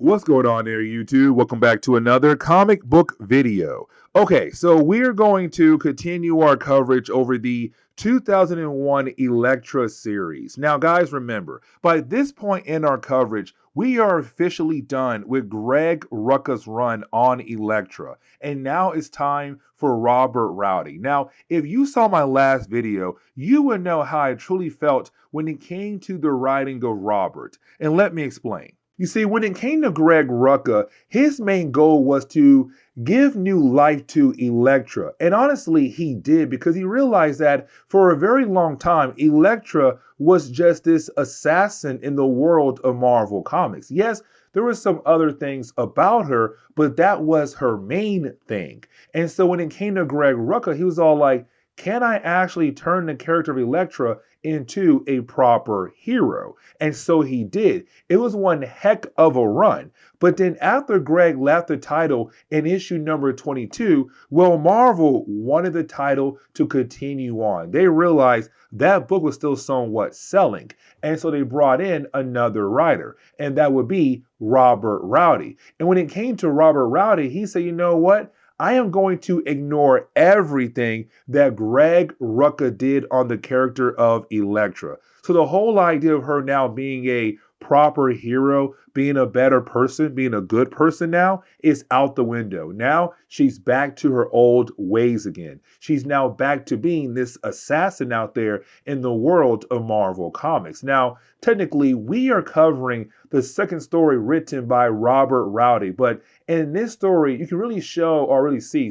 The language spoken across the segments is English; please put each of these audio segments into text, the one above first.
What's going on there, YouTube? Welcome back to another comic book video. Okay, so we're going to continue our coverage over the 2001 Elektra series. Now, guys, remember, by this point in our coverage, we are officially done with Greg Rucka's run on Elektra, and now it's time for Robert Rowdy. Now, if you saw my last video, you would know how I truly felt when it came to the writing of Robert, and let me explain. You see, when it came to Greg Rucka, his main goal was to give new life to Elektra. And honestly, he did, because he realized that for a very long time, Elektra was just this assassin in the world of Marvel Comics. Yes, there were some other things about her, but that was her main thing. And so when it came to Greg Rucka, he was all like, can I actually turn the character of Elektra into a proper hero? And so he did. It was one heck of a run. But then after Greg left the title in issue number 22, well, Marvel wanted the title to continue on. They realized that book was still somewhat selling. And so they brought in another writer, and that would be Robert Rowdy. And when it came to Robert Rowdy, he said, you know what? I am going to ignore everything that Greg Rucka did on the character of Elektra. So the whole idea of her now being a proper hero, being a better person, being a good person now is out the window. Now she's back to her old ways again. She's now back to being this assassin out there in the world of Marvel Comics. Now, technically, we are covering the second story written by Robert Rowdy, but in this story, you can really see,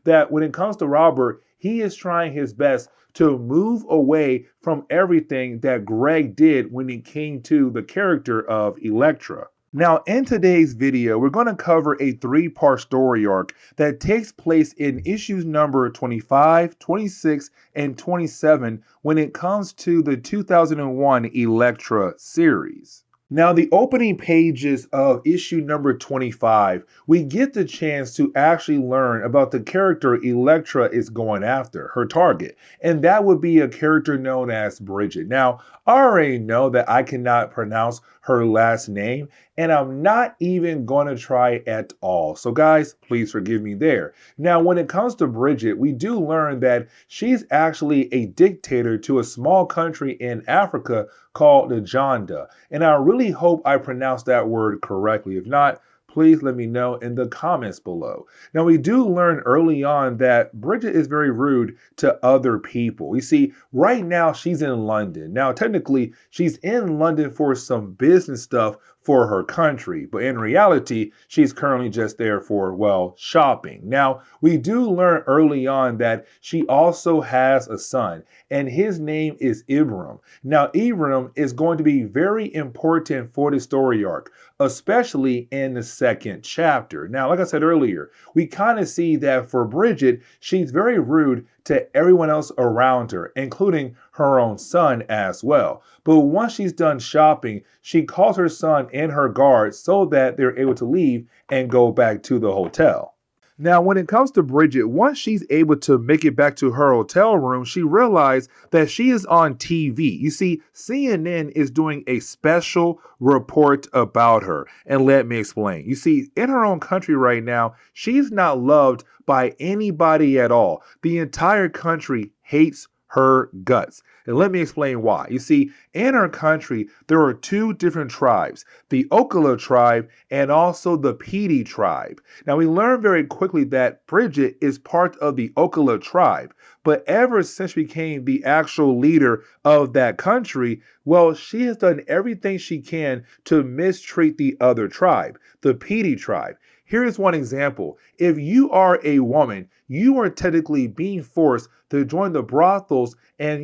that when it comes to Robert, he is trying his best to move away from everything that Greg did when it came to the character of Elektra. Now, in today's video, we're going to cover a three-part story arc that takes place in issues number 25, 26, and 27 when it comes to the 2001 Elektra series. Now, the opening pages of issue number 25, we get the chance to actually learn about the character Elektra is going after, her target, and that would be a character known as Bridget. Now, I already know that I cannot pronounce her last name, and I'm not even going to try at all. So guys, please forgive me there. Now, when it comes to Bridget, we do learn that she's actually a dictator to a small country in Africa called the Jonda. And I really hope I pronounced that word correctly. If not, please let me know in the comments below. Now, we do learn early on that Bridget is very rude to other people. You see, right now she's in London. Now, technically, she's in London for some business stuff for her country, but in reality, she's currently just there for, well, shopping. Now, we do learn early on that she also has a son, and his name is Ibram. Now, Ibram is going to be very important for the story arc, especially in the second chapter. Now, like I said earlier, we kind of see that for Bridget, she's very rude to everyone else around her, including her own son as well. But once she's done shopping, she calls her son and her guard so that they're able to leave and go back to the hotel. Now, when it comes to Bridget, once she's able to make it back to her hotel room, she realized that she is on TV. You see, CNN is doing a special report about her. And let me explain. You see, in her own country right now, she's not loved by anybody at all. The entire country hates her guts. And let me explain why. You see, in our country, there are two different tribes, the Okala tribe and also the Pedi tribe. Now, we learn very quickly that Bridget is part of the Okala tribe, but ever since she became the actual leader of that country, well, she has done everything she can to mistreat the other tribe, the Pedi tribe. Here is one example. If you are a woman, you are technically being forced to join the brothels and,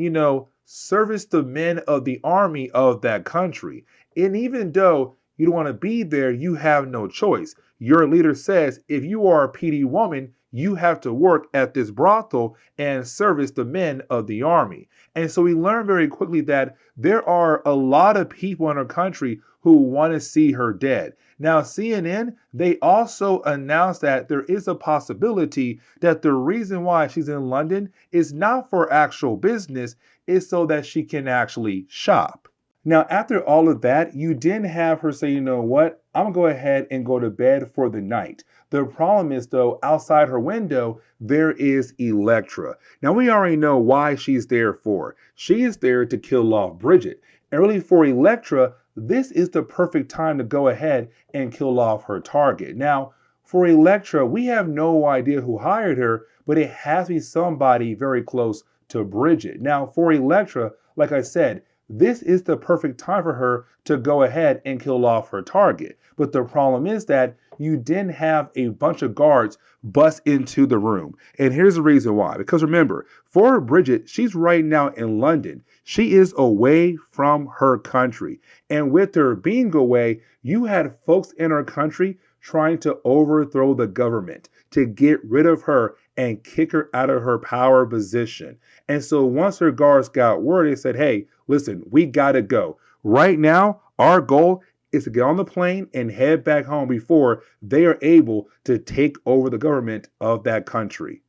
service the men of the army of that country. And even though you don't want to be there, you have no choice. Your leader says if you are a PD woman, you have to work at this brothel and service the men of the army. And so we learn very quickly that there are a lot of people in our country who want to see her dead. Now, CNN, they also announced that there is a possibility that the reason why she's in London is not for actual business, is so that she can actually shop. Now, after all of that, you didn't have her say, you know what, I'm gonna go ahead and go to bed for the night. The problem is, though, outside her window, there is Elektra. Now, we already know why she's there for. She is there to kill off Bridget. And really, for Elektra, this is the perfect time to go ahead and kill off her target. Now, for Elektra, we have no idea who hired her, but it has to be somebody very close to Bridget. Now, for Elektra, like I said, this is the perfect time for her to go ahead and kill off her target. But the problem is that you didn't have a bunch of guards bust into the room. And here's the reason why. Because remember, for Bridget, she's right now in London. She is away from her country. And with her being away, you had folks in her country trying to overthrow the government to get rid of her and kick her out of her power position. And so once her guards got word, they said, hey, listen, we got to go. Right now, our goal is to get on the plane and head back home before they are able to take over the government of that country.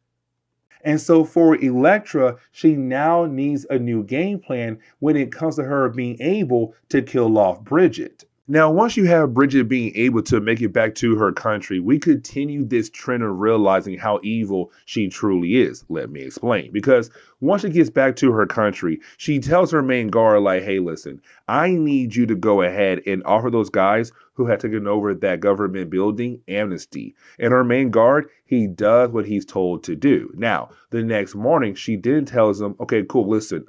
And so for Elektra, she now needs a new game plan when it comes to her being able to kill off Bridget. Now, once you have Bridget being able to make it back to her country, we continue this trend of realizing how evil she truly is. Let me explain. Because once she gets back to her country, she tells her main guard, like, hey, listen, I need you to go ahead and offer those guys who had taken over that government building amnesty. And her main guard, he does what he's told to do. Now, the next morning, she then tells him, okay, cool, listen,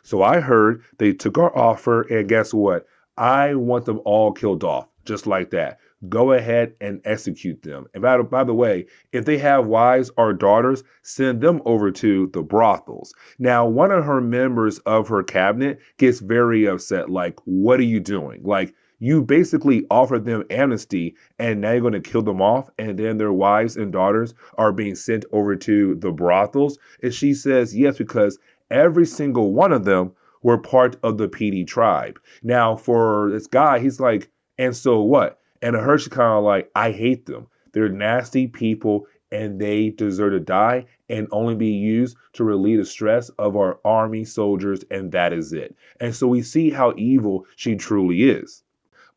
so I heard they took our offer, and guess what? I want them all killed off, just like that. Go ahead and execute them. And by the way, if they have wives or daughters, send them over to the brothels. Now, one of her members of her cabinet gets very upset. Like, what are you doing? Like, you basically offered them amnesty and now you're going to kill them off. And then their wives and daughters are being sent over to the brothels. And she says, yes, because every single one of them were part of the PD tribe. Now, for this guy, he's like, and so what? And to her, she's kind of like, I hate them. They're nasty people and they deserve to die and only be used to relieve the stress of our army soldiers, and that is it. And so we see how evil she truly is.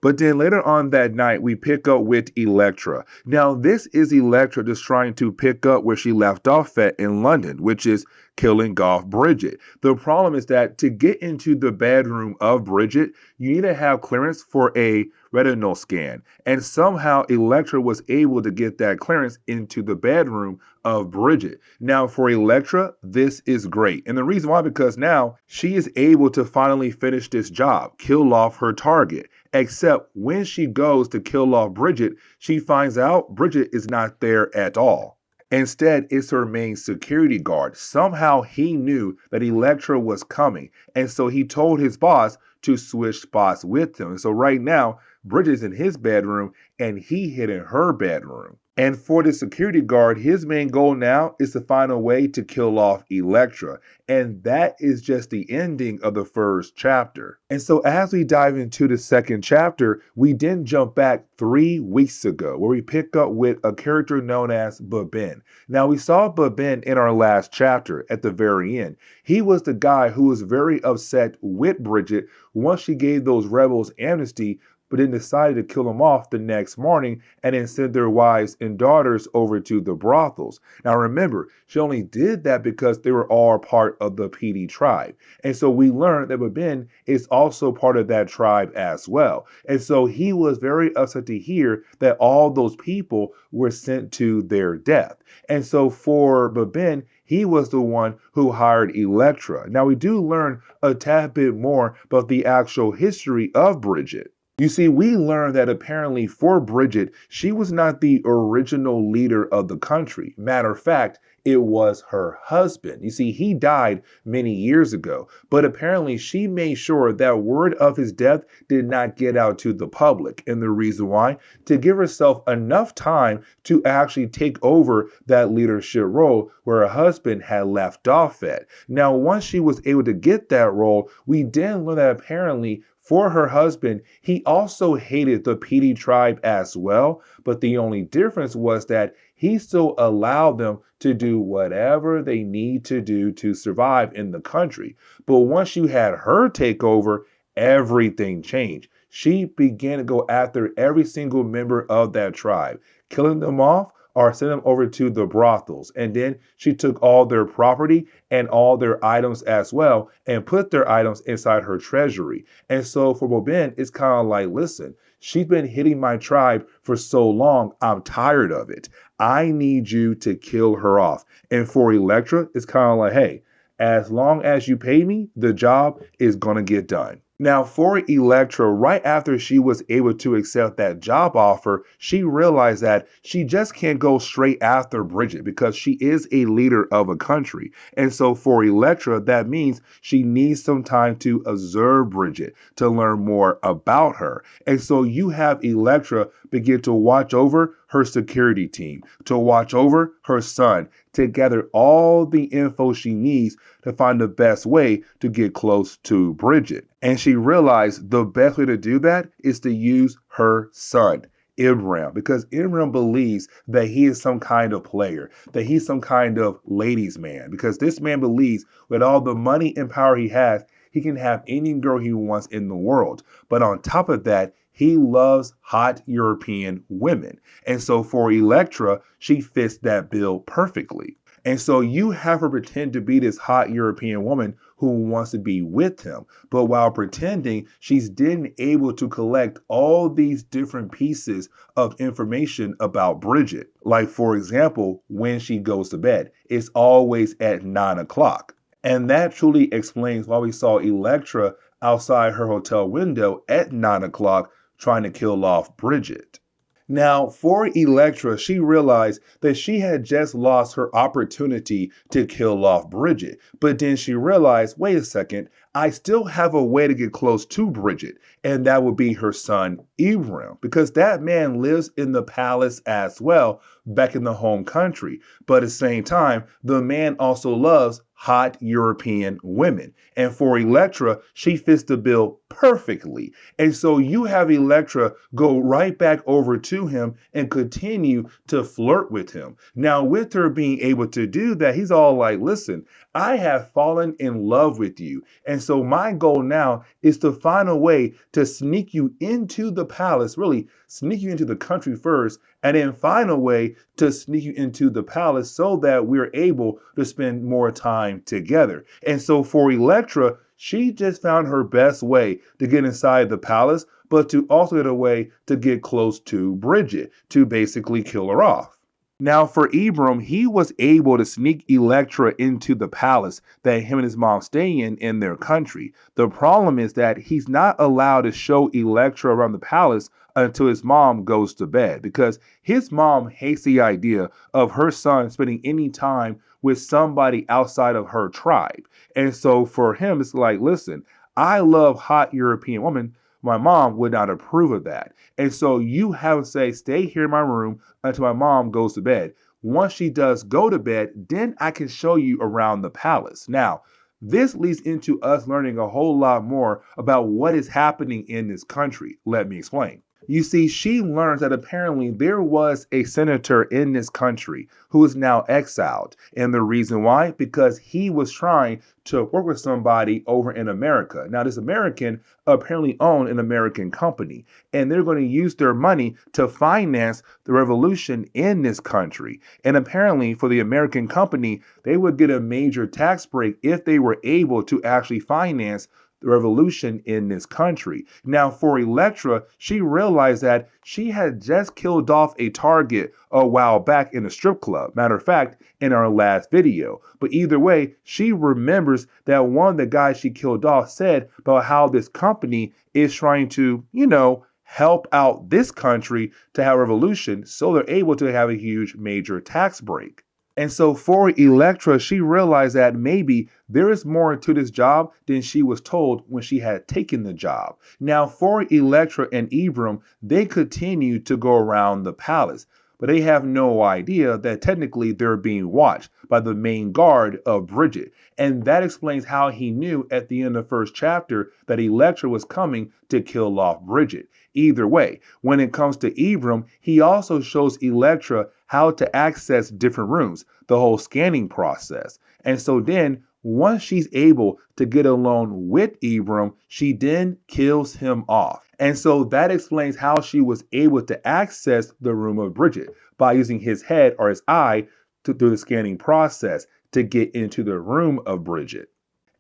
But then later on that night, we pick up with Elektra. Now, this is Elektra just trying to pick up where she left off at in London, which is killing off Bridget. The problem is that to get into the bedroom of Bridget, you need to have clearance for a retinal scan. And somehow Elektra was able to get that clearance into the bedroom of Bridget. Now, for Elektra, this is great. And the reason why, because now she is able to finally finish this job, kill off her target. Except when she goes to kill off Bridget, she finds out Bridget is not there at all. Instead, it's her main security guard. Somehow he knew that Elektra was coming, and so he told his boss to switch spots with him. And so right now, Bridget's in his bedroom and he hid in her bedroom. And for the security guard, his main goal now is to find a way to kill off Elektra. And that is just the ending of the first chapter. And so as we dive into the second chapter, we then jump back 3 weeks ago where we pick up with a character known as Babin. Now, we saw Babin in our last chapter at the very end. He was the guy who was very upset with Bridget once she gave those rebels amnesty, but then decided to kill them off the next morning and then send their wives and daughters over to the brothels. Now remember, she only did that because they were all part of the PD tribe. And so we learned that Babin is also part of that tribe as well. And so he was very upset to hear that all those people were sent to their death. And so for Babin, he was the one who hired Elektra. Now we do learn a tad bit more about the actual history of Bridget. You see, we learned that apparently for Bridget, she was not the original leader of the country. Matter of fact, it was her husband. You see, he died many years ago, but apparently she made sure that word of his death did not get out to the public. And the reason why? To give herself enough time to actually take over that leadership role where her husband had left off at. Now, once she was able to get that role, we then learned that apparently for her husband, he also hated the PD tribe as well, but the only difference was that he still allowed them to do whatever they need to do to survive in the country. But once you had her take over, everything changed. She began to go after every single member of that tribe, killing them off or sending them over to the brothels. And then she took all their property and all their items as well and put their items inside her treasury. And so for Bobin, it's kind of like, listen, she's been hitting my tribe for so long. I'm tired of it. I need you to kill her off. And for Elektra, it's kind of like, hey, as long as you pay me, the job is going to get done. Now, for Elektra, right after she was able to accept that job offer, she realized that she just can't go straight after Bridget because she is a leader of a country. And so for Elektra, that means she needs some time to observe Bridget, to learn more about her. And so you have Elektra begin to watch over her security team, to watch over her son, to gather all the info she needs to find the best way to get close to Bridget. And she realized the best way to do that is to use her son, Imran, because Imran believes that he is some kind of player, that he's some kind of ladies' man, because this man believes with all the money and power he has, he can have any girl he wants in the world. But on top of that, he loves hot European women. And so for Elektra, she fits that bill perfectly. And so you have her pretend to be this hot European woman who wants to be with him. But while pretending, she's then able to collect all these different pieces of information about Bridget. Like, for example, when she goes to bed, it's always at 9 o'clock. And that truly explains why we saw Elektra outside her hotel window at 9 o'clock trying to kill off Bridget. Now, for Elektra, she realized that she had just lost her opportunity to kill off Bridget. But then she realized, wait a second, I still have a way to get close to Bridget, and that would be her son, Ibrahim, because that man lives in the palace as well, back in the home country. But at the same time, the man also loves hot European women. And for Elektra, she fits the bill perfectly. And so you have Elektra go right back over to him and continue to flirt with him. Now, with her being able to do that, he's all like, listen, I have fallen in love with you. And so my goal now is to find a way to sneak you into the palace, really sneak you into the country first, and then find a way to sneak you into the palace so that we're able to spend more time together. And so for Elektra, she just found her best way to get inside the palace, but to also get a way to get close to Bridget, to basically kill her off. Now, for Ibram, he was able to sneak Elektra into the palace that him and his mom stay in their country. The problem is that he's not allowed to show Elektra around the palace until his mom goes to bed, because his mom hates the idea of her son spending any time with somebody outside of her tribe. And so for him, it's like, listen, I love hot European women. My mom would not approve of that. And so you have to say, stay here in my room until my mom goes to bed. Once she does go to bed, then I can show you around the palace. Now, this leads into us learning a whole lot more about what is happening in this country. Let me explain. You see, she learns that apparently there was a senator in this country who is now exiled. And the reason why? Because he was trying to work with somebody over in America. Now, this American apparently owned an American company, and they're going to use their money to finance the revolution in this country. And apparently for the American company, they would get a major tax break if they were able to actually finance the revolution in this country. Now, for Elektra, she realized that she had just killed off a target a while back in a strip club. Matter of fact, in our last video. But either way, she remembers that one of the guys she killed off said about how this company is trying to, help out this country to have a revolution so they're able to have a huge major tax break. And so for Elektra, she realized that maybe there is more to this job than she was told when she had taken the job. Now, for Elektra and Ibram, they continue to go around the palace, but they have no idea that technically they're being watched by the main guard of Bridget. And that explains how he knew at the end of the first chapter that Elektra was coming to kill off Bridget. Either way, when it comes to Ibram, he also shows Elektra how to access different rooms, the whole scanning process. And so then Once she's able to get alone with Ibram, she then kills him off. And so that explains how she was able to access the room of Bridget by using his head or his eye through the scanning process to get into the room of Bridget.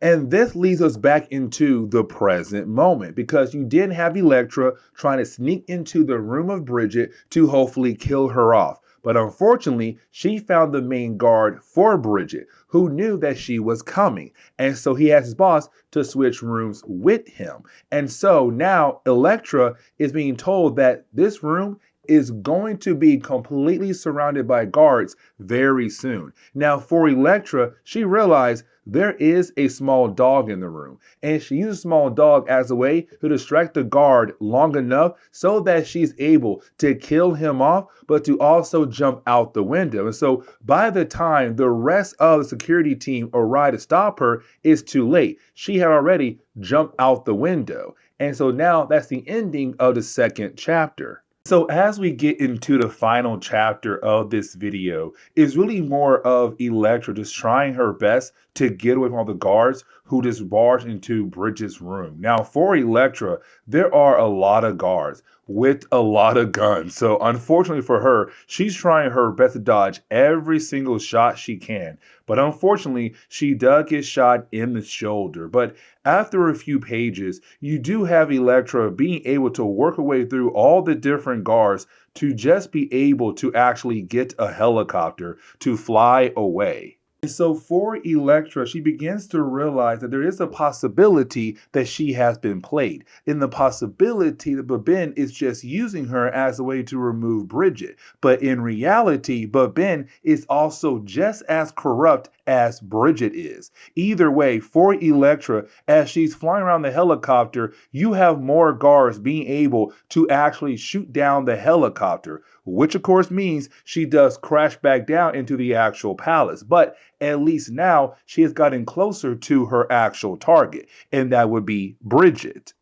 And this leads us back into the present moment because you did have Elektra trying to sneak into the room of Bridget to hopefully kill her off. But unfortunately, she found the main guard for Bridget, who knew that she was coming. And so he asked his boss to switch rooms with him. And so now Elektra is being told that this room is going to be completely surrounded by guards very soon. Now, for Elektra, she realized there is a small dog in the room, and she uses a small dog as a way to distract the guard long enough so that she's able to kill him off, but to also jump out the window. And so by the time the rest of the security team arrive to stop her, it's too late. She had already jumped out the window. And so now that's the ending of the second chapter. So as we get into the final chapter of this video, it's really more of Elektra just trying her best to get away from all the guards who just barged into Bridget's room. Now for Elektra, there are a lot of guards with a lot of guns. So unfortunately for her, she's trying her best to dodge every single shot she can. But unfortunately, she does get shot in the shoulder. But after a few pages, you do have Elektra being able to work her way through all the different guards to just be able to actually get a helicopter to fly away. And so for Elektra, she begins to realize that there is a possibility that she has been played. And the possibility that Babin is just using her as a way to remove Bridget. But in reality, Babin is also just as corrupt as Bridget is. Either way, for Elektra, as she's flying around the helicopter, you have more guards being able to actually shoot down the helicopter, which of course means she does crash back down into the actual palace. But at least now she has gotten closer to her actual target, and that would be Bridget.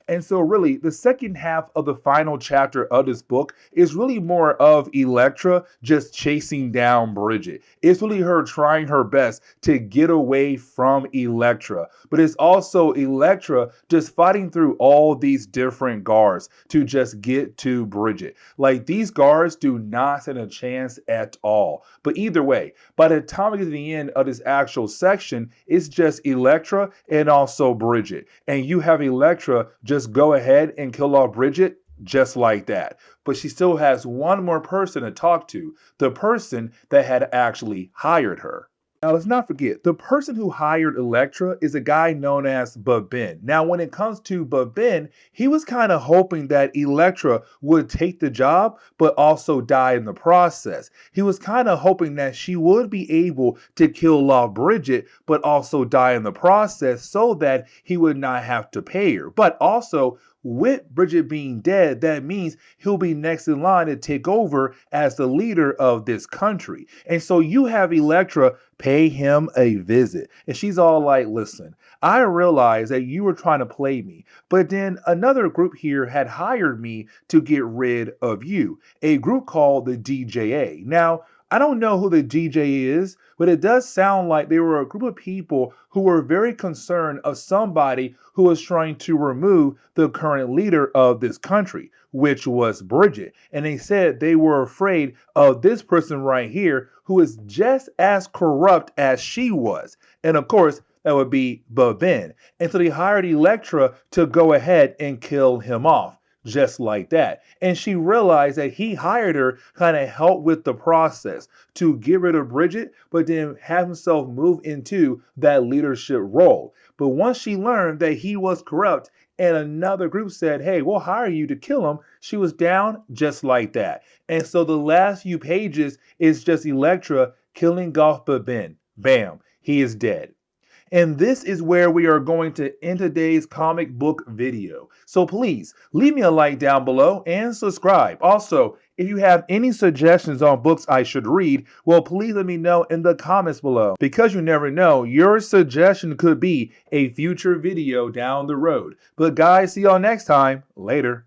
And so really, the second half of the final chapter of this book is really more of Elektra just chasing down Bridget. It's really her trying her best to get away from Elektra. But it's also Elektra just fighting through all these different guards to just get to Bridget. Like, these guards do not stand a chance at all. But either way, by the time we get to the end of this actual section, it's just Elektra and also Bridget. And you have Elektra just go ahead and kill off Bridget just like that. But she still has one more person to talk to, the person that had actually hired her. Now, let's not forget, the person who hired Elektra is a guy known as Babin. Now, when it comes to Babin, he was kind of hoping that Elektra would take the job, but also die in the process. He was kind of hoping that she would be able to kill off Bridget, but also die in the process so that he would not have to pay her. But also, with Bridget being dead, that means he'll be next in line to take over as the leader of this country. And so you have Elektra pay him a visit. And she's all like, listen, I realize that you were trying to play me, but then another group here had hired me to get rid of you, a group called the DJA. Now, I don't know who the DJ is, but it does sound like they were a group of people who were very concerned of somebody who was trying to remove the current leader of this country, which was Bridget. And they said they were afraid of this person right here who is just as corrupt as she was. And of course, that would be Babin. And so they hired Elektra to go ahead and kill him off. Just like that. And she realized that he hired her kind of help with the process to get rid of Bridget, but then have himself move into that leadership role. But once she learned that he was corrupt and another group said, hey, we'll hire you to kill him, she was down just like that. And so the last few pages is just Elektra killing off Babin. Bam, he is dead. And this is where we are going to end today's comic book video. So please leave me a like down below and subscribe. Also, if you have any suggestions on books I should read, well, please let me know in the comments below. Because you never know, your suggestion could be a future video down the road. But guys, see y'all next time. Later.